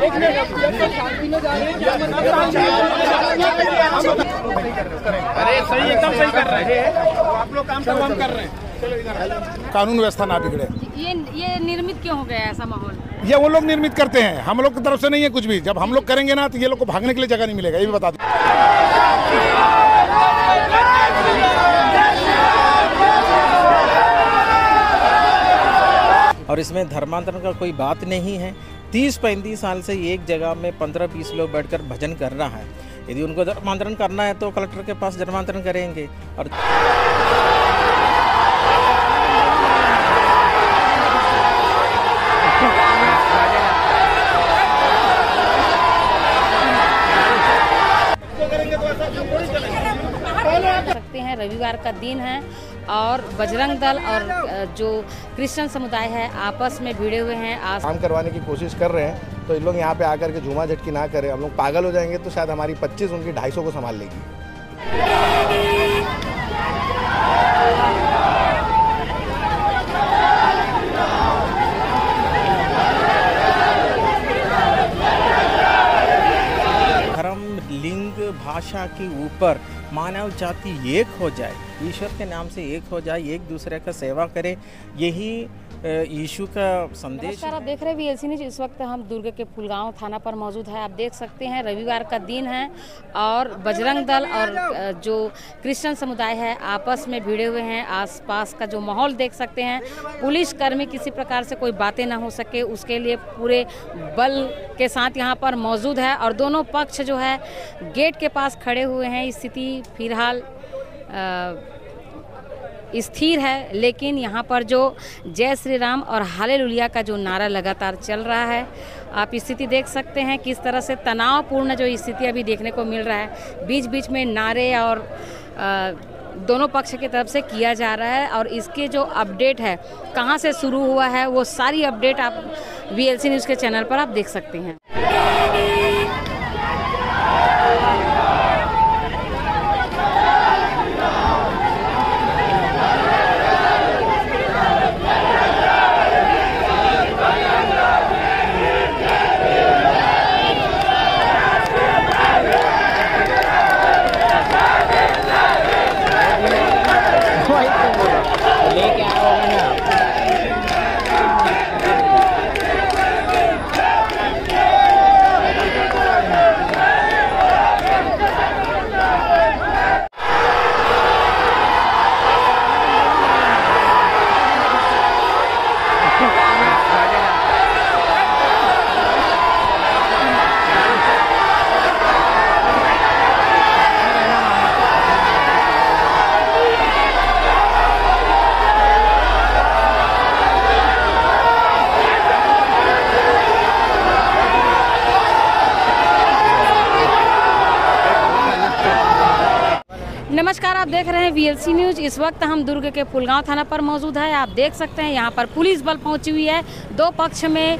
अरे सही, एकदम सही कर रहे हैं आप लोग, काम सब हम कर रहे हैं। कानून व्यवस्था ना बिगड़े। ये निर्मित क्यों हो गया ऐसा माहौल? ये वो लोग निर्मित करते हैं, हम लोग की तरफ से नहीं है कुछ भी। जब हम लोग करेंगे ना तो ये लोग को भागने के लिए जगह नहीं मिलेगा, ये भी बता दूं। और इसमें धर्मांतरण का कोई बात नहीं है। 30-35 साल से एक जगह में 15-20 लोग बैठकर भजन कर रहा है। यदि उनको धर्मांतरण करना है तो कलेक्टर के पास धर्मांतरण करेंगे। और सकते हैं रविवार का दिन है और बजरंग दल और जो क्रिश्चियन समुदाय है आपस में भिड़े हुए हैं। काम करवाने की कोशिश कर रहे हैं तो इन लोग यहाँ पे आकर के झूमा झटकी ना करें। हम लोग पागल हो जाएंगे तो शायद हमारी 25 उनकी 250 को संभाल लेगी। धर्म, लिंग, भाषा के ऊपर मानव जाति एक हो जाए, ईश्वर के नाम से एक हो जाए, एक दूसरे का सेवा करे, यही यीशु का संदेश। नमस्कार, आप देख रहे हैं VLC न्यूज। इस वक्त हम दुर्ग के फुलगांव थाना पर मौजूद है। आप देख सकते हैं रविवार का दिन है और बजरंग दल और जो क्रिश्चियन समुदाय है आपस में भिड़े हुए हैं। आसपास का जो माहौल देख सकते हैं, पुलिस कर्मी किसी प्रकार से कोई बातें ना हो सके उसके लिए पूरे बल के साथ यहाँ पर मौजूद है और दोनों पक्ष जो है गेट के पास खड़े हुए हैं। स्थिति फिलहाल स्थिर है, लेकिन यहाँ पर जो जय श्री राम और हालेलुया का जो नारा लगातार चल रहा है, आप स्थिति देख सकते हैं किस तरह से तनावपूर्ण जो स्थिति अभी देखने को मिल रहा है। बीच बीच में नारे और दोनों पक्ष की तरफ से किया जा रहा है और इसके जो अपडेट है कहाँ से शुरू हुआ है वो सारी अपडेट आप VLC न्यूज़ के चैनल पर आप देख सकते हैं। नमस्कार, आप देख रहे हैं VLC न्यूज। इस वक्त हम दुर्ग के फुलगांव थाना पर मौजूद है। आप देख सकते हैं यहाँ पर पुलिस बल पहुंची हुई है। दो पक्ष में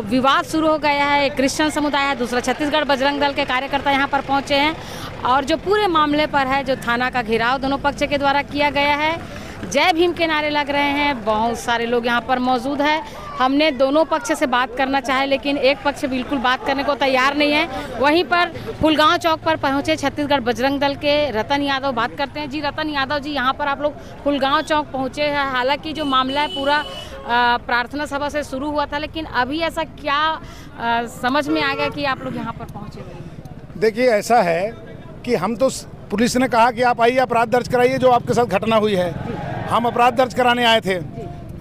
विवाद शुरू हो गया है। एक क्रिश्चियन समुदाय है, दूसरा छत्तीसगढ़ बजरंग दल के कार्यकर्ता यहाँ पर पहुंचे हैं और जो पूरे मामले पर है जो थाना का घेराव दोनों पक्ष के द्वारा किया गया है। जय भीम के नारे लग रहे हैं। बहुत सारे लोग यहाँ पर मौजूद है। हमने दोनों पक्ष से बात करना चाहे लेकिन एक पक्ष बिल्कुल बात करने को तैयार नहीं है। वहीं पर फुलगांव चौक पर पहुंचे छत्तीसगढ़ बजरंग दल के रतन यादव, बात करते हैं। जी रतन यादव जी, यहाँ पर आप लोग फुलगांव चौक पहुंचे हैं। हालांकि जो मामला है पूरा प्रार्थना सभा से शुरू हुआ था, लेकिन अभी ऐसा क्या समझ में आ गया कि आप लोग यहाँ पर पहुँचे? देखिए, ऐसा है कि हम तो पुलिस ने कहा कि आप आइए अपराध दर्ज कराइए जो आपके साथ घटना हुई है। हम अपराध दर्ज कराने आए थे।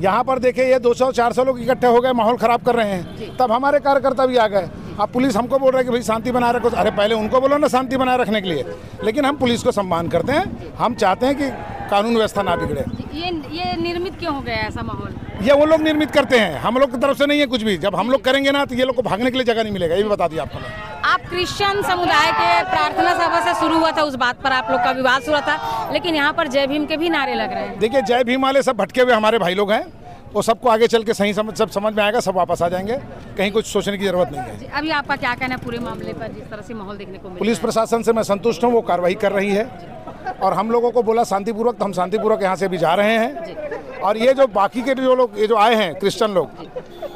यहाँ पर देखिए ये 200-400 लोग इकट्ठे हो गए, माहौल खराब कर रहे हैं। तब हमारे कार्यकर्ता भी आ गए। अब पुलिस हमको बोल रहा है कि भाई शांति बनाए रखो। अरे पहले उनको बोलो ना शांति बनाए रखने के लिए। लेकिन हम पुलिस को सम्मान करते हैं। हम चाहते हैं कि कानून व्यवस्था ना बिगड़े। ये निर्मित क्यों हो गया ऐसा माहौल? ये वो लोग निर्मित करते हैं, हम लोग की तरफ से नहीं है कुछ भी। जब हम लोग करेंगे ना तो ये लोग को भागने के लिए जगह नहीं मिलेगा, ये भी बता दिया आपको। आप क्रिश्चियन समुदाय के प्रार्थना सभा से शुरू हुआ था, उस बात पर आप लोग का विवाद शुरू था, लेकिन यहाँ पर जय भीम के भी नारे लग रहे हैं। देखिए, जय भीम वाले सब भटके हुए हमारे भाई लोग हैं। वो सबको आगे चल के सही सब समझ में आएगा, सब वापस आ जाएंगे। कहीं कुछ सोचने की जरूरत नहीं है। अभी आपका क्या कहना है पूरे मामले पर, जिस तरह से माहौल देखने को मिला? पुलिस प्रशासन से मैं संतुष्ट हूँ, वो कार्रवाई कर रही है और हम लोगों को बोला शांतिपूर्वक, तो हम शांतिपूर्वक यहाँ से भी जा रहे हैं। और ये जो बाकी के जो लोग ये जो आए हैं क्रिश्चियन लोग,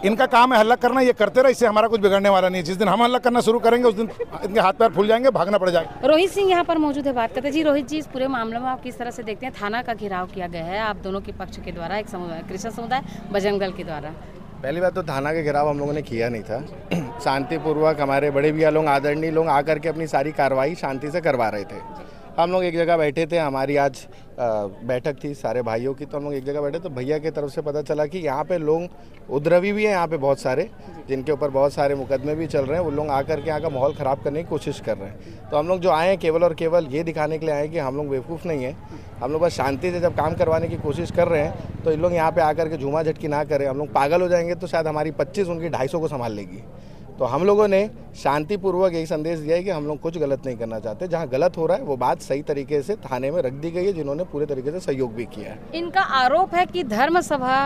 इनका काम है हल्ला करना, ये करते रहे, इससे हमारा कुछ बिगड़ने वाला नहीं है। जिस दिन हम हल्ला करना शुरू करेंगे उस दिन इनके हाथ पैर फूल जाएंगे, भागना पड़ जाएगा। रोहित सिंह यहाँ पर मौजूद है, बात करते हैं। जी रोहित जी, इस पूरे मामले में आप किस तरह से देखते हैं? थाना का घेराव किया गया है आप दोनों के पक्ष के द्वारा, एक समुदाय क्रिश्चियन समुदाय बजरंग दल के द्वारा। पहली बात तो थाना के घेराव हम लोगों ने किया नहीं था। शांतिपूर्वक हमारे बड़े भैया लोग, आदरणीय लोग आकर के अपनी सारी कार्रवाई शांति से करवा रहे थे। हम लोग एक जगह बैठे थे, हमारी आज बैठक थी सारे भाइयों की, तो हम लोग एक जगह बैठे तो भैया की तरफ से पता चला कि यहाँ पे लोग उपद्रवी भी हैं, यहाँ पे बहुत सारे जिनके ऊपर बहुत सारे मुकदमे भी चल रहे हैं, वो लोग आकर के यहाँ का माहौल ख़राब करने की कोशिश कर रहे हैं। तो हम लोग जो आए हैं केवल और केवल ये दिखाने के लिए आए हैं कि हम लोग बेवकूफ़ नहीं हैं। हम लोग बस शांति से जब काम करवाने की कोशिश कर रहे हैं तो इन लोग यहाँ पे आकर के झूमा झटकी ना करें। हम लोग पागल हो जाएंगे तो शायद हमारी 25 उनकी 250 को संभाल लेगी। तो हम लोगों ने शांतिपूर्वक यही संदेश दिया है कि हम लोग कुछ गलत नहीं करना चाहते। जहाँ गलत हो रहा है वो बात सही तरीके से थाने में रख दी गई है, जिन्होंने पूरे तरीके से सहयोग भी किया है। इनका आरोप है कि धर्म सभा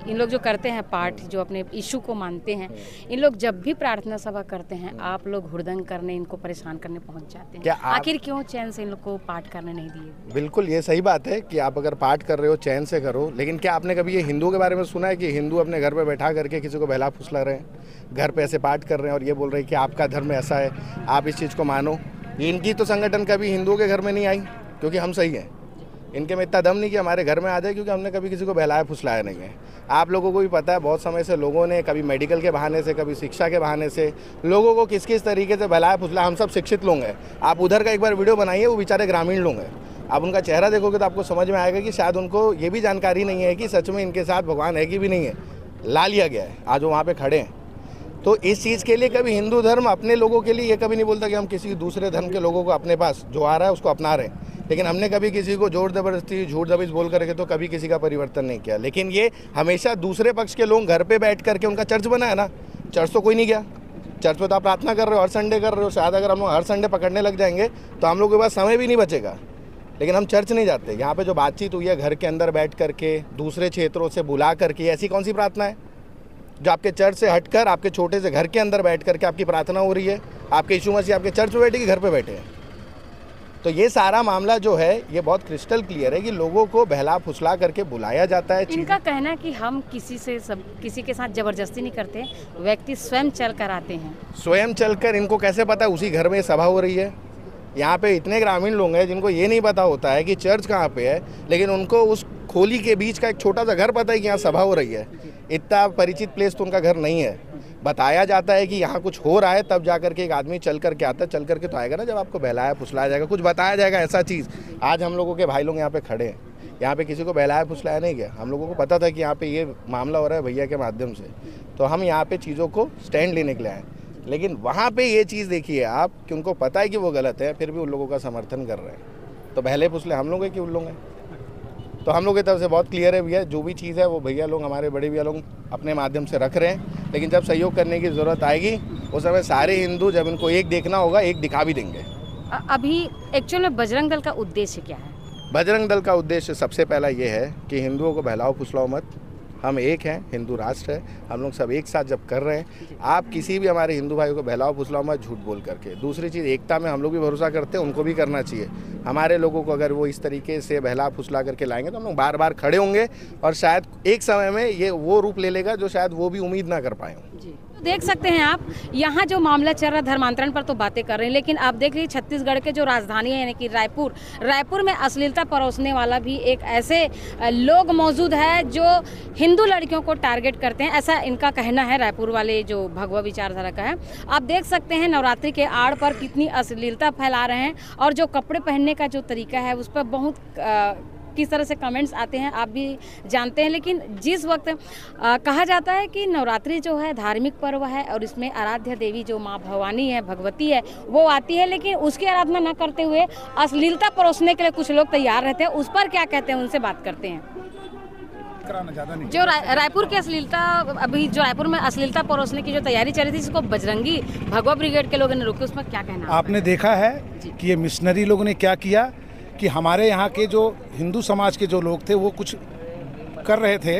इन लोग जो करते हैं पाठ, जो अपने इशू को मानते हैं, इन लोग जब भी प्रार्थना सभा करते हैं आप लोग हुड़दंग करने, इनको परेशान करने पहुंच जाते हैं। आखिर क्यों चैन से इन लोग को पाठ करने नहीं दिए? बिल्कुल ये सही बात है कि आप अगर पाठ कर रहे हो चैन से करो, लेकिन क्या आपने कभी ये हिंदू के बारे में सुना है कि हिंदू अपने घर पर बैठा करके किसी को बहला फुसला रहे हैं, घर पे ऐसे पाठ कर रहे हैं और ये बोल रहे हैं कि आपका धर्म ऐसा है, आप इस चीज़ को मानो? इनकी तो संगठन कभी हिंदुओं के घर में नहीं आई क्योंकि हम सही हैं। इनके में इतना दम नहीं कि हमारे घर में आ जाए, क्योंकि हमने कभी किसी को बहलाया फुसलाया नहीं है। आप लोगों को भी पता है बहुत समय से लोगों ने कभी मेडिकल के बहाने से, कभी शिक्षा के बहाने से लोगों को किस किस तरीके से बहलाया फुसलाया। हम सब शिक्षित लोग हैं। आप उधर का एक बार वीडियो बनाइए, वो बेचारे ग्रामीण लोग हैं, आप उनका चेहरा देखोगे तो आपको समझ में आएगा कि शायद उनको ये भी जानकारी नहीं है कि सच में इनके साथ भगवान है कि भी नहीं है। ला लिया गया है, आज वो वहाँ पर खड़े हैं। तो इस चीज़ के लिए कभी हिंदू धर्म अपने लोगों के लिए ये कभी नहीं बोलता कि हम किसी दूसरे धर्म के लोगों को अपने पास जो आ रहा है उसको अपना रहे हैं। लेकिन हमने कभी किसी को जोर ज़बरदस्ती झूठ दबिश बोल करके तो कभी किसी का परिवर्तन नहीं किया। लेकिन ये हमेशा दूसरे पक्ष के लोग घर पे बैठ करके उनका चर्च बना है ना, चर्च तो कोई नहीं गया। चर्च पे तो आप प्रार्थना कर रहे हो, हर संडे कर रहे हो। शायद अगर हम लोग हर संडे पकड़ने लग जाएंगे तो हम लोग के पास समय भी नहीं बचेगा। लेकिन हम चर्च नहीं जाते। यहाँ पे जो बातचीत हुई है घर के अंदर बैठ करके, दूसरे क्षेत्रों से बुला करके, ऐसी कौन सी प्रार्थना है जो आपके चर्च से हटकर आपके छोटे से घर के अंदर बैठ करके आपकी प्रार्थना हो रही है? आपके यीशु मसीह आपके चर्च में बैठे कि घर पे बैठे हैं? तो ये सारा मामला जो है ये बहुत क्रिस्टल क्लियर है कि लोगों को बहला फुसला करके बुलाया जाता है। इनका कहना है कि हम किसी के साथ जबरदस्ती नहीं करते, व्यक्ति स्वयं चल कर आते हैं। स्वयं चलकर इनको कैसे पता है उसी घर में सभा हो रही है? यहाँ पे इतने ग्रामीण लोग हैं जिनको ये नहीं पता होता है कि चर्च कहाँ पे है, लेकिन उनको उस खोली के बीच का एक छोटा सा घर पता है कि यहाँ सभा हो रही है। इतना परिचित प्लेस तो उनका घर नहीं है। बताया जाता है कि यहाँ कुछ हो रहा है, तब जाकर के एक आदमी चल करके आता है। चल करके तो आएगा ना जब आपको बहलाया फुसलाया जाएगा, कुछ बताया जाएगा ऐसा चीज़। आज हम लोगों के भाई लोग यहाँ पे खड़े हैं, यहाँ पे किसी को बहलाया फुसलाया नहीं गया। हम लोगों को पता था कि यहाँ पे ये मामला हो रहा है भैया के माध्यम से, तो हम यहाँ पे चीज़ों को स्टैंड लेने के लिए आए। लेकिन वहाँ पे ये चीज़ देखिए आप कि उनको पता है कि वो गलत है, फिर भी उन लोगों का समर्थन कर रहे हैं। तो बहले फुसले हम लोग हैं कि उन लोग हैं? तो हम लोग की तरफ से बहुत क्लियर है भैया, जो भी चीज़ है वो भैया लोग, हमारे बड़े भैया लोग अपने माध्यम से रख रहे हैं। लेकिन जब सहयोग करने की ज़रूरत आएगी उस समय सारे हिंदू, जब इनको एक देखना होगा, एक दिखा भी देंगे। अभी एक्चुअल में बजरंग दल का उद्देश्य क्या है? बजरंग दल का उद्देश्य सबसे पहला ये है कि हिंदुओं को बहलाओ फुसलाओ मत। हम एक हैं, हिंदू राष्ट्र है, हम लोग सब एक साथ जब कर रहे हैं, आप किसी भी हमारे हिंदू भाइयों को बहलाओ फुसलाओ मत झूठ बोल करके। दूसरी चीज़, एकता में हम लोग भी भरोसा करते हैं, उनको भी करना चाहिए। हमारे लोगों को अगर वो इस तरीके से बहला फुसला करके लाएंगे तो हम लोग बार बार खड़े होंगे और शायद एक समय में ये वो रूप ले लेगा जो शायद वो भी उम्मीद ना कर पाए। देख सकते हैं आप, यहाँ जो मामला चल रहा है धर्मांतरण पर तो बातें कर रहे हैं, लेकिन आप देख लीजिए छत्तीसगढ़ के जो राजधानी है यानी कि रायपुर में अश्लीलता परोसने वाला भी एक ऐसे लोग मौजूद है जो हिंदू लड़कियों को टारगेट करते हैं, ऐसा इनका कहना है। रायपुर वाले जो भगवा विचारधारा का है, आप देख सकते हैं नवरात्रि के आड़ पर कितनी अश्लीलता फैला रहे हैं और जो कपड़े पहनने का जो तरीका है उस पर बहुत किस तरह से कमेंट्स आते हैं आप भी जानते हैं। लेकिन जिस वक्त कहा जाता है कि नवरात्रि जो है धार्मिक पर्व है और इसमें आराध्य देवी जो माँ भवानी है, भगवती है, वो आती है, लेकिन उसकी आराधना न करते हुए अश्लीलता परोसने के लिए कुछ लोग तैयार रहते हैं। उस पर क्या कहते हैं, उनसे बात करते हैं। जो रायपुर की अश्लीलता, अभी जो रायपुर में अश्लीलता परोसने की जो तैयारी चल रही थी, जिसको बजरंगी भगवा ब्रिगेड के लोगों ने रोकी, उसमें क्या कहना? आपने देखा है कि ये मिशनरी लोगों ने क्या किया कि हमारे यहाँ के जो हिंदू समाज के जो लोग थे वो कुछ कर रहे थे,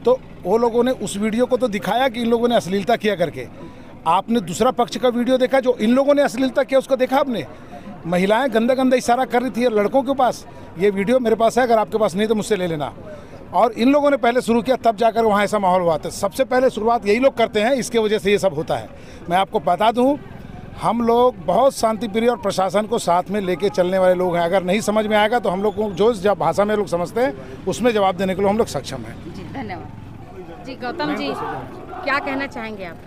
तो वो लोगों ने उस वीडियो को तो दिखाया कि इन लोगों ने अश्लीलता किया करके। आपने दूसरा पक्ष का वीडियो देखा जो इन लोगों ने अश्लीलता किया, उसको देखा आपने? महिलाएं गंदा गंदा इशारा कर रही थी लड़कों के पास। ये वीडियो मेरे पास है, अगर आपके पास नहीं तो मुझसे ले लेना। और इन लोगों ने पहले शुरू किया, तब जाकर वहाँ ऐसा माहौल हुआ था। सबसे पहले शुरुआत यही लोग करते हैं, इसके वजह से ये सब होता है। मैं आपको बता दूँ, हम लोग बहुत शांति प्रिय और प्रशासन को साथ में लेके चलने वाले लोग हैं। अगर नहीं समझ में आएगा तो हम लोग को जो जब भाषा में लोग समझते हैं उसमें जवाब देने के लिए हम लोग सक्षम हैं। जी धन्यवाद। जी गौतम जी, क्या कहना चाहेंगे आप?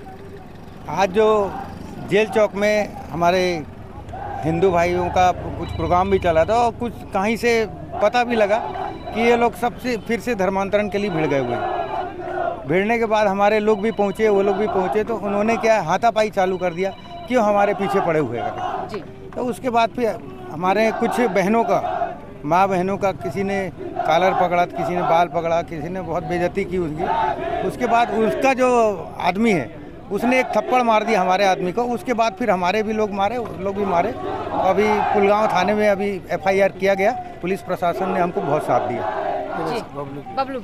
आज जो जेल चौक में हमारे हिंदू भाइयों का कुछ प्रोग्राम भी चला था और कुछ कहीं से पता भी लगा कि ये लोग सबसे फिर से धर्मांतरण के लिए भिड़ गए हुए हैं। भिड़ने के बाद हमारे लोग भी पहुँचे, वो लोग भी पहुँचे, तो उन्होंने क्या हाथापाई चालू कर दिया, क्यों हमारे पीछे पड़े हुए हैं जी। तो उसके बाद फिर हमारे कुछ बहनों का, माँ बहनों का, किसी ने कॉलर पकड़ा, किसी ने बाल पकड़ा, किसी ने बहुत बेइज्जती की उसकी। उसके बाद उसका जो आदमी है उसने एक थप्पड़ मार दिया हमारे आदमी को। उसके बाद फिर हमारे भी लोग मारे, उस लोग भी मारे। अभी पुलगांव थाने में अभी FIR किया गया। पुलिस प्रशासन ने हमको बहुत साथ दिया। बबलू,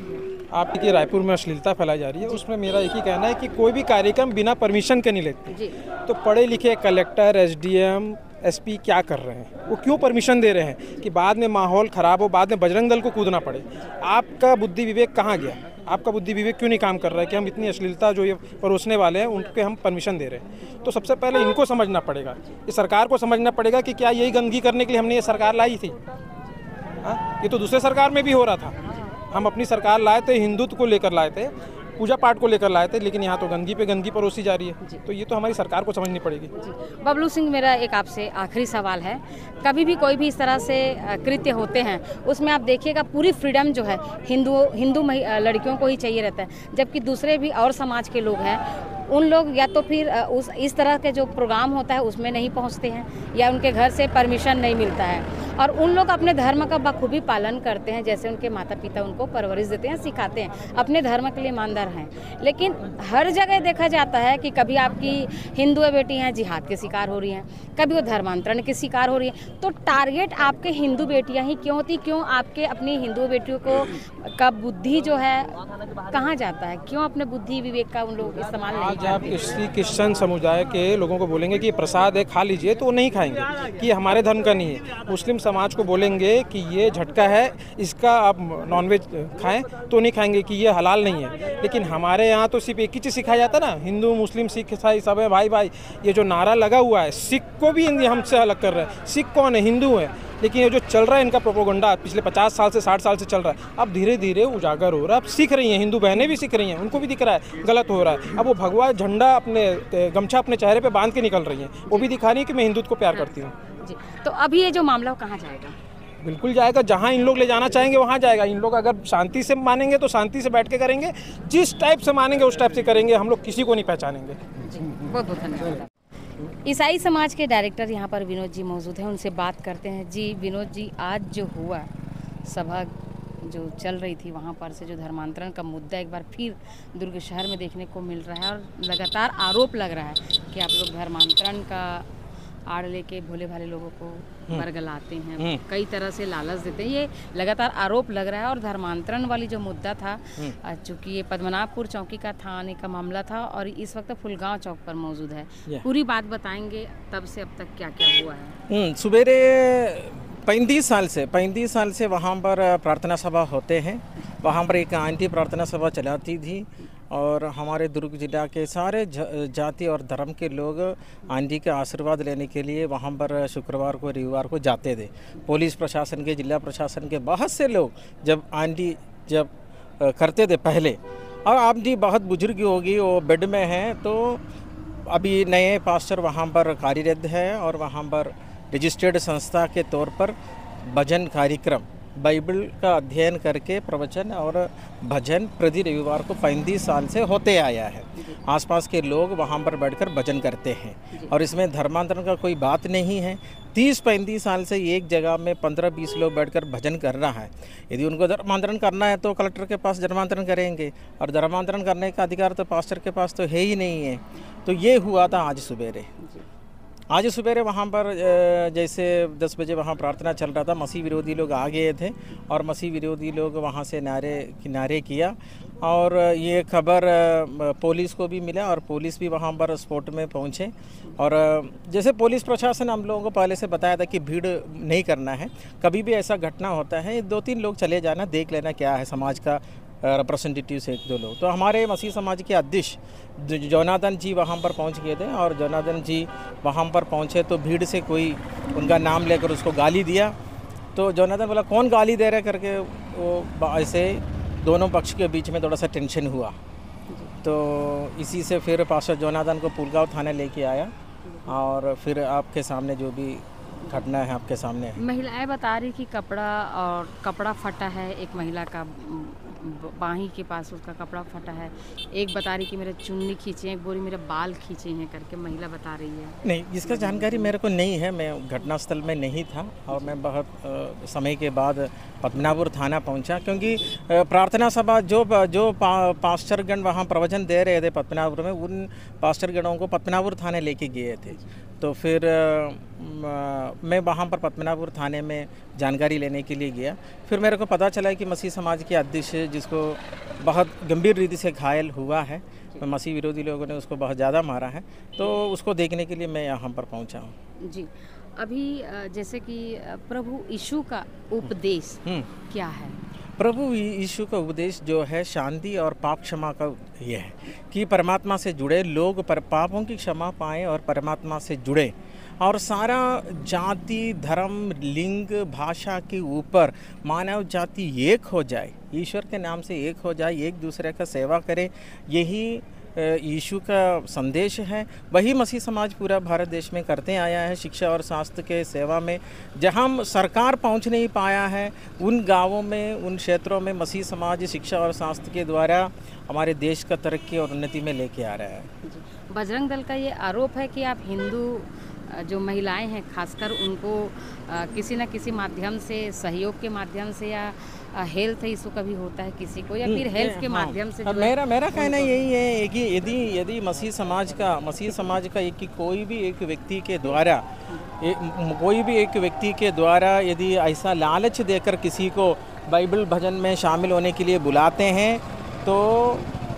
आप देखिए, रायपुर में अश्लीलता फैलाई जा रही है, उसमें मेरा एक ही कहना है कि कोई भी कार्यक्रम बिना परमिशन के नहीं लेते। तो पढ़े लिखे कलेक्टर, SDM, SP क्या कर रहे हैं? वो क्यों परमिशन दे रहे हैं कि बाद में माहौल ख़राब हो, बाद में बजरंग दल को कूदना पड़े? आपका बुद्धि विवेक कहाँ गया? आपका बुद्धि विवेक क्यों नहीं काम कर रहा है कि हम इतनी अश्लीलता जो ये परोसने वाले हैं उनके हम परमिशन दे रहे हैं? तो सबसे पहले इनको समझना पड़ेगा, ये सरकार को समझना पड़ेगा कि क्या यही गंदगी करने के लिए हमने ये सरकार लाई थी? हाँ, ये तो दूसरे सरकार में भी हो रहा था। हम अपनी सरकार लाए थे, हिंदुत्व को लेकर लाए थे, पूजा पाठ को लेकर लाए थे, लेकिन यहाँ तो गंदगी पे गंदगी परोसी जा रही है। तो ये तो हमारी सरकार को समझनी पड़ेगी। बबलू सिंह, मेरा एक आपसे आखिरी सवाल है, कभी भी कोई भी इस तरह से कृत्य होते हैं उसमें आप देखिएगा पूरी फ्रीडम जो है हिंदू लड़कियों को ही चाहिए रहता है, जबकि दूसरे भी और समाज के लोग हैं, उन लोग या तो फिर इस तरह के जो प्रोग्राम होता है उसमें नहीं पहुंचते हैं या उनके घर से परमिशन नहीं मिलता है, और उन लोग अपने धर्म का बखूबी पालन करते हैं, जैसे उनके माता पिता उनको परवरिश देते हैं, सिखाते हैं, अपने धर्म के लिए ईमानदार हैं। लेकिन हर जगह देखा जाता है कि कभी आपकी हिंदू बेटी हैं जिहाद के शिकार हो रही हैं, कभी वो धर्मांतरण के शिकार हो रही हैं। तो टारगेट आपके हिंदू बेटियां ही क्यों होती? क्यों आपके अपनी हिंदू बेटियों को का बुद्धि जो है कहाँ जाता है? क्यों अपने बुद्धि विवेक का उन लोग इस्तेमाल नहीं? आज आप किसी क्रिश्चियन समुदाय के लोगों को बोलेंगे कि प्रसाद है खा लीजिए, तो वो नहीं खाएंगे कि हमारे धर्म का नहीं है। मुस्लिम समाज को बोलेंगे कि ये झटका है, इसका आप नॉनवेज खाएं, तो नहीं खाएंगे कि ये हलाल नहीं है। लेकिन हमारे यहाँ तो सिर्फ एक ही चीज़ सिखाया जाता है ना, हिंदू मुस्लिम सिख ईसाई सब है भाई भाई। ये जो नारा लगा हुआ है, सिख को भी हमसे अलग कर रहा है। सिख कौन है? हिंदू है। लेकिन ये जो चल रहा है इनका प्रोपोगंडा पिछले 50 साल से 60 साल से चल रहा है, अब धीरे धीरे उजागर हो रहा है। अब सीख रही हैं, हिंदू बहनें भी सीख रही हैं, उनको भी दिख रहा है गलत हो रहा है। अब वो भगवा झंडा अपने गमछा अपने चेहरे पे बांध के निकल रही हैं, वो भी दिखा रही है कि मैं हिंदुत्व को प्यार करती हूँ। जी, तो अभी ये जो मामला कहाँ जाएगा? बिल्कुल जाएगा, जहाँ इन लोग ले जाना चाहेंगे वहाँ जाएगा। इन लोग अगर शांति से मानेंगे तो शांति से बैठ के करेंगे, जिस टाइप से मानेंगे उस टाइप से करेंगे। हम लोग किसी को नहीं पहचानेंगे। बहुत बहुत धन्यवाद। ईसाई समाज के डायरेक्टर यहाँ पर विनोद जी मौजूद हैं, उनसे बात करते हैं। जी विनोद जी, आज जो हुआ सभा जो चल रही थी वहाँ पर से जो धर्मांतरण का मुद्दा एक बार फिर दुर्ग शहर में देखने को मिल रहा है, और लगातार आरोप लग रहा है कि आप लोग धर्मांतरण का आड़ लेके भोले भाले लोगों को बरगलाते हैं, कई तरह से लालच देते हैं, ये लगातार आरोप लग रहा है। और धर्मांतरण वाली जो मुद्दा था, चूँकि ये पद्मनाभपुर चौकी का थाने का मामला था और इस वक्त फुलगांव चौक पर मौजूद है, पूरी बात बताएंगे तब से अब तक क्या क्या हुआ है। सुबेरे 35 साल से वहाँ पर प्रार्थना सभा होते हैं। वहाँ पर एक आंटी प्रार्थना सभा चलाती थी और हमारे दुर्ग जिला के सारे जाति और धर्म के लोग आंटी के आशीर्वाद लेने के लिए वहाँ पर शुक्रवार को रविवार को जाते थे। पुलिस प्रशासन के, जिला प्रशासन के बहुत से लोग जब आंटी करते थे पहले, और आंटी बहुत बुजुर्ग होगी, वो बेड में हैं, तो अभी नए पास्टर वहाँ पर कार्यरत है और वहाँ पर रजिस्टर्ड संस्था के तौर पर भजन कार्यक्रम, बाइबल का अध्ययन करके प्रवचन और भजन प्रति रविवार को 35 साल से होते आया है। आसपास के लोग वहाँ पर बैठकर भजन करते हैं और इसमें धर्मांतरण का कोई बात नहीं है। 30-35 साल से एक जगह में 15-20 लोग बैठकर भजन कर रहा है। यदि उनको धर्मांतरण करना है तो कलेक्टर के पास धर्मांतरण करेंगे, और धर्मांतरण करने का अधिकार तो पास्टर के पास तो है ही नहीं है। तो ये हुआ था आज सुबेरे। आज सवेरे वहाँ पर जैसे 10 बजे वहाँ प्रार्थना चल रहा था, मसीह विरोधी लोग आ गए थे और मसीह विरोधी लोग वहाँ से नारे किया और ये खबर पुलिस को भी मिला और पुलिस भी वहाँ पर स्पॉट में पहुँचे। और जैसे पुलिस प्रशासन हम लोगों को पहले से बताया था कि भीड़ नहीं करना है, कभी भी ऐसा घटना होता है 2-3 लोग चले जाना, देख लेना क्या है, समाज का रिप्रेजेंटेटिव्स 1-2 लोग। तो हमारे मसीह समाज के अध्यक्ष जोनाथन जी वहाँ पर पहुँच गए थे और जोनाथन जी वहाँ पर पहुँचे तो भीड़ से कोई उनका नाम लेकर उसको गाली दिया। तो जोनाथन बोला कौन गाली दे रहा है करके, वो ऐसे दोनों पक्ष के बीच में थोड़ा सा टेंशन हुआ। तो इसी से फिर पास्टर जोनाथन को पुलगांव थाने लेके आया और फिर आपके सामने जो भी घटना है आपके सामने है। महिलाएं बता रही कि कपड़ा फटा है, एक महिला का बाहीं के पास उसका कपड़ा फटा है, एक बता रही कि मेरे चुन्नी खींचे, एक बोरी मेरे बाल खींचे हैं करके महिला बता रही है। नहीं, इसका जानकारी मेरे को नहीं है, मैं घटनास्थल में नहीं था और मैं बहुत समय के बाद पद्मनाभपुर थाना पहुंचा, क्योंकि प्रार्थना सभा जो पास्टरगण वहाँ प्रवचन दे रहे थे पद्मनाभपुर में, उन पास्टरगणों को पद्मनाभपुर थाने लेके गए थे। तो फिर मैं वहाँ पर पद्मनाभपुर थाने में जानकारी लेने के लिए गया। फिर मेरे को पता चला कि मसीह समाज के अध्यक्ष जिसको बहुत गंभीर रीति से घायल हुआ है, मसीह विरोधी लोगों ने उसको बहुत ज़्यादा मारा है, तो उसको देखने के लिए मैं यहाँ पर पहुँचा हूँ। जी, अभी जैसे कि प्रभु यीशु का उपदेश क्या है? प्रभु यीशु का उपदेश जो है शांति और पाप क्षमा का ये है कि परमात्मा से जुड़े लोग पापों की क्षमा पाएं और परमात्मा से जुड़े, और सारा जाति धर्म लिंग भाषा के ऊपर मानव जाति एक हो जाए, ईश्वर के नाम से एक हो जाए, एक दूसरे का सेवा करे, यही यीशु का संदेश है। वही मसीह समाज पूरा भारत देश में करते आया है, शिक्षा और स्वास्थ्य के सेवा में। जहां सरकार पहुंच नहीं पाया है उन गांवों में, उन क्षेत्रों में मसीह समाज शिक्षा और स्वास्थ्य के द्वारा हमारे देश का तरक्की और उन्नति में लेके आ रहा है। बजरंग दल का ये आरोप है कि आप हिंदू जो महिलाएं हैं खासकर उनको किसी न किसी माध्यम से, सहयोग के माध्यम से या हेल्थ इशू कभी होता है किसी को, या फिर हेल्थ के माध्यम से मेरा कहना यही है कि यदि मसीह समाज का एक कोई भी एक व्यक्ति के द्वारा यदि ऐसा लालच देकर किसी को बाइबल भजन में शामिल होने के लिए बुलाते हैं तो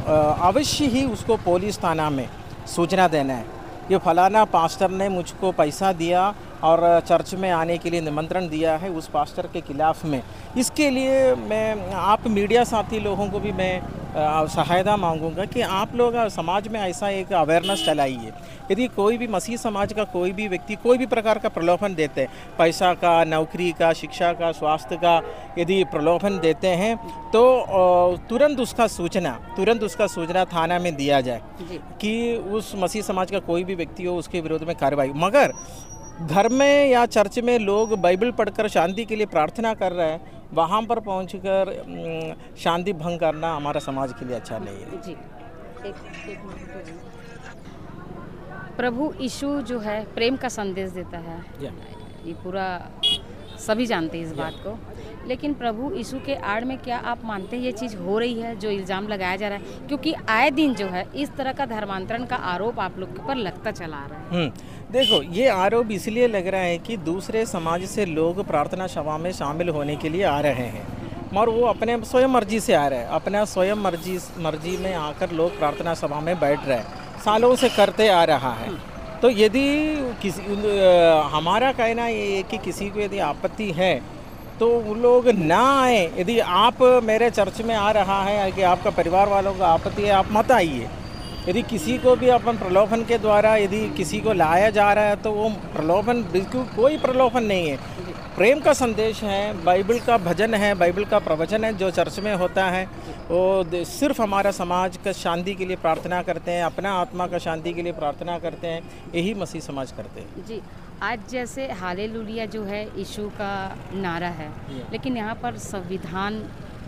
अवश्य ही उसको पुलिस थाना में सूचना देना है। ये फलाना पास्टर ने मुझको पैसा दिया और चर्च में आने के लिए निमंत्रण दिया है, उस पास्टर के खिलाफ में। इसके लिए मैं आप मीडिया साथी लोगों को भी मैं सहायता मांगूंगा कि आप लोग समाज में ऐसा एक अवेयरनेस चलाइए। यदि कोई भी मसीह समाज का कोई भी व्यक्ति कोई भी प्रकार का प्रलोभन देते हैं, पैसा का, नौकरी का, शिक्षा का, स्वास्थ्य का यदि प्रलोभन देते हैं तो तुरंत उसका सूचना थाना में दिया जाए कि उस मसीह समाज का कोई भी व्यक्ति हो उसके विरोध में कार्रवाई। मगर घर में या चर्च में लोग बाइबल पढ़कर शांति के लिए प्रार्थना कर रहे हैं, वहाँ पर पहुंचकर शांति भंग करना हमारा समाज के लिए अच्छा नहीं है। जी, प्रभु यीशु जो है प्रेम का संदेश देता है, ये पूरा सभी जानते हैं इस बात को, लेकिन प्रभु यीशु के आड़ में क्या आप मानते हैं ये चीज़ हो रही है जो इल्ज़ाम लगाया जा रहा है? क्योंकि आए दिन जो है इस तरह का धर्मांतरण का आरोप आप लोग के पर लगता चला आ रहा है। देखो, ये आरोप इसलिए लग रहा है कि दूसरे समाज से लोग प्रार्थना सभा में शामिल होने के लिए आ रहे हैं और वो अपने स्वयं मर्जी से आ रहे हैं, अपना स्वयं मर्जी में आकर लोग प्रार्थना सभा में बैठ रहे हैं, सालों से करते आ रहा है। तो यदि हमारा कहना ये है कि किसी को यदि आपत्ति है तो वो लोग ना आए। यदि आप मेरे चर्च में आ रहा है कि आपका परिवार वालों को आपत्ति है, आप मत आइए। यदि किसी को भी अपन प्रलोभन के द्वारा यदि किसी को लाया जा रहा है तो वो प्रलोभन, बिल्कुल कोई प्रलोभन नहीं है, प्रेम का संदेश है, बाइबल का भजन है, बाइबल का प्रवचन है जो चर्च में होता है। वो सिर्फ हमारा समाज का शांति के लिए प्रार्थना करते हैं, अपना आत्मा का शांति के लिए प्रार्थना करते हैं, यही मसीह समाज करते हैं। जी, आज जैसे हालेलुया जो है यीशु का नारा है, लेकिन यहाँ पर संविधान,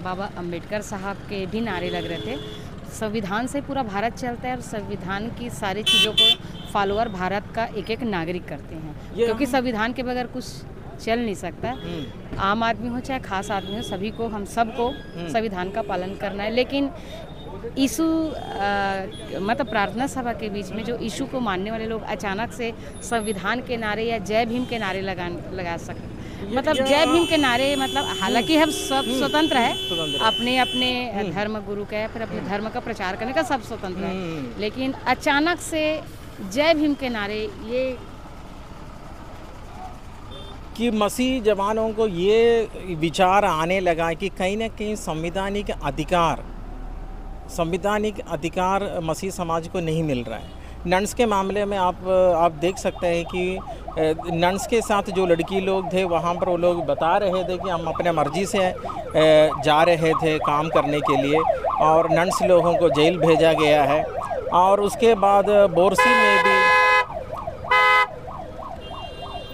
बाबा अंबेडकर साहब के भी नारे लग रहे थे। संविधान से पूरा भारत चलता है और संविधान की सारी चीज़ों को फॉलोअर भारत का एक एक नागरिक करते हैं, क्योंकि संविधान के बगैर कुछ चल नहीं सकता। आम आदमी हो चाहे खास आदमी हो, सभी को, हम सबको संविधान का पालन करना है। लेकिन यीशु मतलब प्रार्थना सभा के बीच में जो यीशु को मानने वाले लोग अचानक से संविधान के नारे या जय भीम के नारे लगा सकते, मतलब जय भीम के नारे, मतलब हालांकि हम सब स्वतंत्र है, अपने अपने धर्म गुरु का फिर अपने धर्म का प्रचार करने का सब स्वतंत्र है, लेकिन अचानक से जय भीम के नारे ये कि मसीह जवानों को ये विचार आने लगा कि कहीं ना कहीं संवैधानिक अधिकार मसीह समाज को नहीं मिल रहा है। नन्स के मामले में आप देख सकते हैं कि नन्स के साथ जो लड़की लोग थे वहाँ पर वो लोग बता रहे थे कि हम अपने मर्जी से जा रहे थे काम करने के लिए, और नन्स लोगों को जेल भेजा गया है। और उसके बाद बोरसी में भी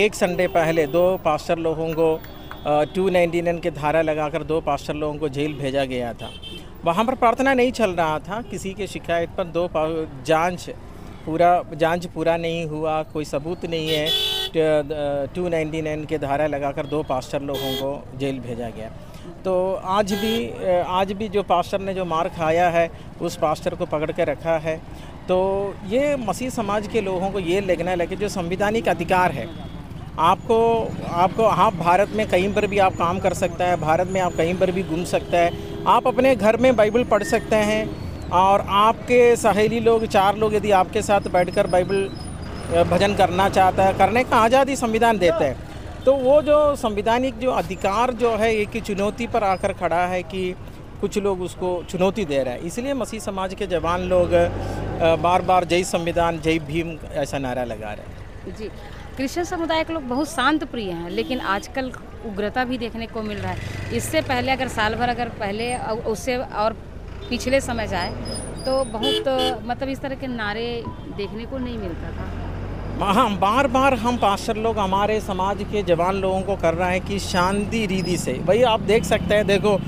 एक संडे पहले 2 पास्टर लोगों को 299 के धारा लगाकर 2 पास्टर लोगों को जेल भेजा गया था। वहाँ पर प्रार्थना नहीं चल रहा था, किसी के शिकायत पर जांच पूरा नहीं हुआ, कोई सबूत नहीं है, 299 के धारा लगाकर 2 पास्टर लोगों को जेल भेजा गया। तो आज भी जो पास्टर ने जो मार खाया है उस पास्टर को पकड़ के रखा है। तो ये मसीह समाज के लोगों को ये लगना लगे जो संवैधानिक अधिकार है, आप भारत में कहीं पर भी आप काम कर सकता है, भारत में आप कहीं पर भी घूम सकता है, आप अपने घर में बाइबल पढ़ सकते हैं, और आपके सहेली लोग 4 लोग यदि आपके साथ बैठकर बाइबल भजन करना चाहता है, करने का आज़ादी संविधान देता है। तो वो जो संवैधानिक जो अधिकार जो है एक चुनौती पर आकर खड़ा है कि कुछ लोग उसको चुनौती दे रहा है। इसलिए मसीह समाज के जवान लोग बार बार जय संविधान जय भीम ऐसा नारा लगा रहे हैं। जी, क्रिश्चियन समुदाय के लोग बहुत शांत प्रिय हैं, लेकिन आजकल उग्रता भी देखने को मिल रहा है। इससे पहले अगर साल भर अगर पहले उससे और पिछले समय जाए तो बहुत मतलब इस तरह के नारे देखने को नहीं मिलता था। हाँ, बार बार हम पास्टर लोग हमारे समाज के जवान लोगों को कर रहे हैं कि शांति रीति से, भाई आप देख सकते हैं, देखो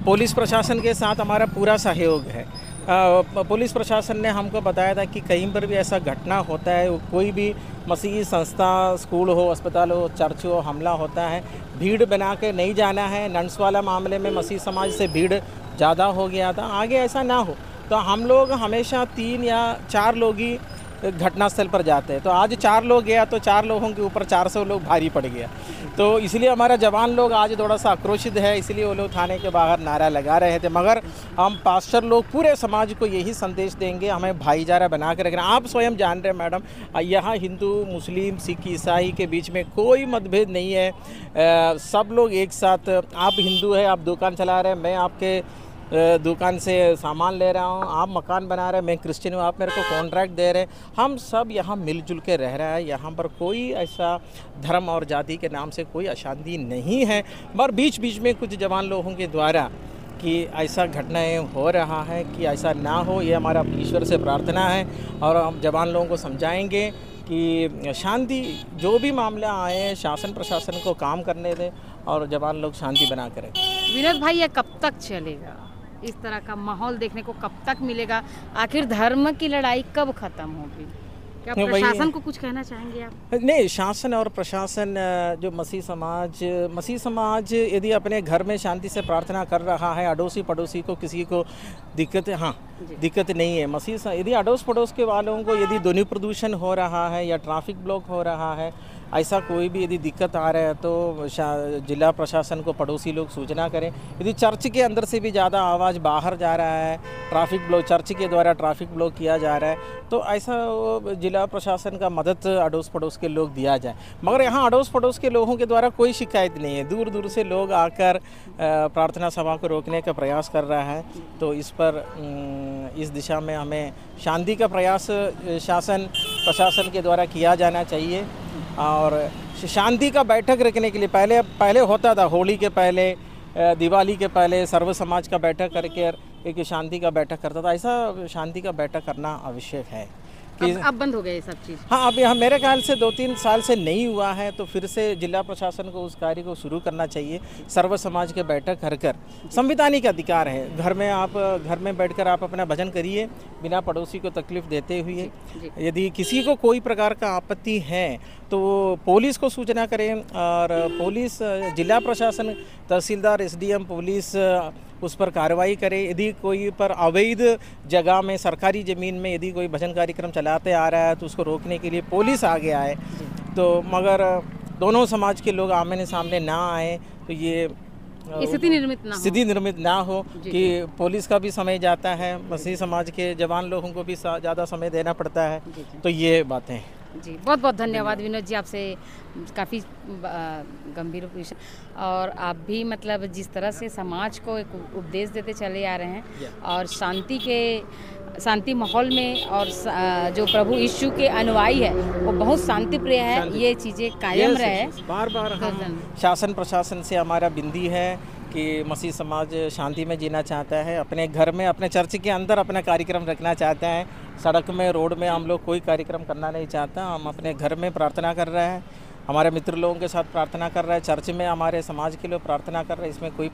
पुलिस प्रशासन के साथ हमारा पूरा सहयोग है। पुलिस प्रशासन ने हमको बताया था कि कहीं पर भी ऐसा घटना होता है, कोई भी मसीही संस्था, स्कूल हो, अस्पताल हो, चर्च हो, हमला होता है, भीड़ बना के नहीं जाना है। नन्स वाला मामले में मसीह समाज से भीड़ ज़्यादा हो गया था, आगे ऐसा ना हो तो हम लोग हमेशा 3 या 4 लोग ही घटनास्थल पर जाते हैं। तो आज 4 लोग गया तो 4 लोगों के ऊपर 400 लोग भारी पड़ गया। तो इसलिए हमारा जवान लोग आज थोड़ा सा आक्रोशित है, इसलिए वो लोग थाने के बाहर नारा लगा रहे थे। मगर हम पास्टर लोग पूरे समाज को यही संदेश देंगे, हमें भाईचारा बना के रखना। आप स्वयं जान रहे हैं मैडम, यहाँ हिंदू, मुस्लिम, सिख, ईसाई के बीच में कोई मतभेद नहीं है। सब लोग एक साथ, आप हिंदू है, आप दुकान चला रहे हैं, मैं आपके दुकान से सामान ले रहा हूँ, आप मकान बना रहे हैं, मैं क्रिश्चियन हूँ, आप मेरे को कॉन्ट्रैक्ट दे रहे हैं, हम सब यहाँ मिलजुल के रह रहा है। यहाँ पर कोई ऐसा धर्म और जाति के नाम से कोई अशांति नहीं है। मगर बीच बीच में कुछ जवान लोगों के द्वारा कि ऐसा घटनाएं हो रहा है कि ऐसा ना हो, ये हमारा ईश्वर से प्रार्थना है। और हम जवान लोगों को समझाएंगे कि शांति, जो भी मामला आए, शासन प्रशासन को काम करने दें और जवान लोग शांति बना करें। विनोद भाई, ये कब तक चलेगा? इस तरह का माहौल देखने को कब तक मिलेगा? आखिर धर्म की लड़ाई कब खत्म होगी? क्या प्रशासन को कुछ कहना चाहेंगे आप? नहीं, शासन और प्रशासन, जो मसीह समाज यदि अपने घर में शांति से प्रार्थना कर रहा है, अड़ोसी पड़ोसी को किसी को दिक्कत नहीं है। मसीह यदि अड़ोस पड़ोस के वालों को यदि ध्वनि प्रदूषण हो रहा है या ट्रैफिक ब्लॉक हो रहा है, ऐसा कोई भी यदि दिक्कत आ रहा है तो जिला प्रशासन को पड़ोसी लोग सूचना करें। यदि चर्च के अंदर से भी ज़्यादा आवाज़ बाहर जा रहा है, ट्रैफिक ब्लॉक, चर्च के द्वारा ट्रैफिक ब्लॉक किया जा रहा है, तो ऐसा जिला प्रशासन का मदद अड़ोस पड़ोस के लोग दिया जाए। मगर यहाँ अड़ोस पड़ोस के लोगों के द्वारा कोई शिकायत नहीं है। दूर दूर से लोग आकर प्रार्थना सभा को रोकने का प्रयास कर रहा है। तो इस दिशा में हमें शांति का प्रयास शासन प्रशासन के द्वारा किया जाना चाहिए। और शांति का बैठक रखने के लिए पहले होता था, होली के पहले, दिवाली के पहले सर्व समाज का बैठक करके एक शांति का बैठक करता था। ऐसा शांति का बैठक करना आवश्यक है कि अब बंद हो गया ये सब चीज़। हाँ, अब यहाँ मेरे ख्याल से 2-3 साल से नहीं हुआ है, तो फिर से जिला प्रशासन को उस कार्य को शुरू करना चाहिए। सर्व समाज के बैठक कर संवैधानिक अधिकार है, घर में बैठकर आप अपना भजन करिए बिना पड़ोसी को तकलीफ देते हुए। यदि किसी को कोई प्रकार का आपत्ति है तो पुलिस को सूचना करें, और पुलिस, जिला प्रशासन, तहसीलदार, SDM, पुलिस, उस पर कार्रवाई करे। यदि कोई पर अवैध जगह में सरकारी ज़मीन में यदि कोई भजन कार्यक्रम चलाते आ रहा है तो उसको रोकने के लिए पुलिस आगे आए। तो मगर दोनों समाज के लोग आमने सामने ना आए तो ये स्थिति निर्मित ना हो कि पुलिस का भी समय जाता है, मसीह समाज के जवान लोगों को भी ज़्यादा समय देना पड़ता है। तो ये बातें हैं जी। बहुत बहुत धन्यवाद विनोद जी, आपसे काफ़ी गंभीर विषय, और आप भी मतलब जिस तरह से समाज को एक उपदेश देते चले आ रहे हैं और शांति माहौल में, और जो प्रभु यीशु के अनुयायी है वो बहुत शांति प्रिय है, ये चीज़ें कायम रहे। बार बार हम शासन प्रशासन से हमारा विनती है कि मसीह समाज शांति में जीना चाहता है, अपने घर में अपने चर्च के अंदर अपना कार्यक्रम रखना चाहता है। सड़क में रोड में हम लोग कोई कार्यक्रम करना नहीं चाहता। हम अपने घर में प्रार्थना कर रहे हैं, हमारे मित्र लोगों के साथ प्रार्थना कर रहे हैं, चर्च में हमारे समाज के लिए प्रार्थना कर रहे हैं। इसमें कोई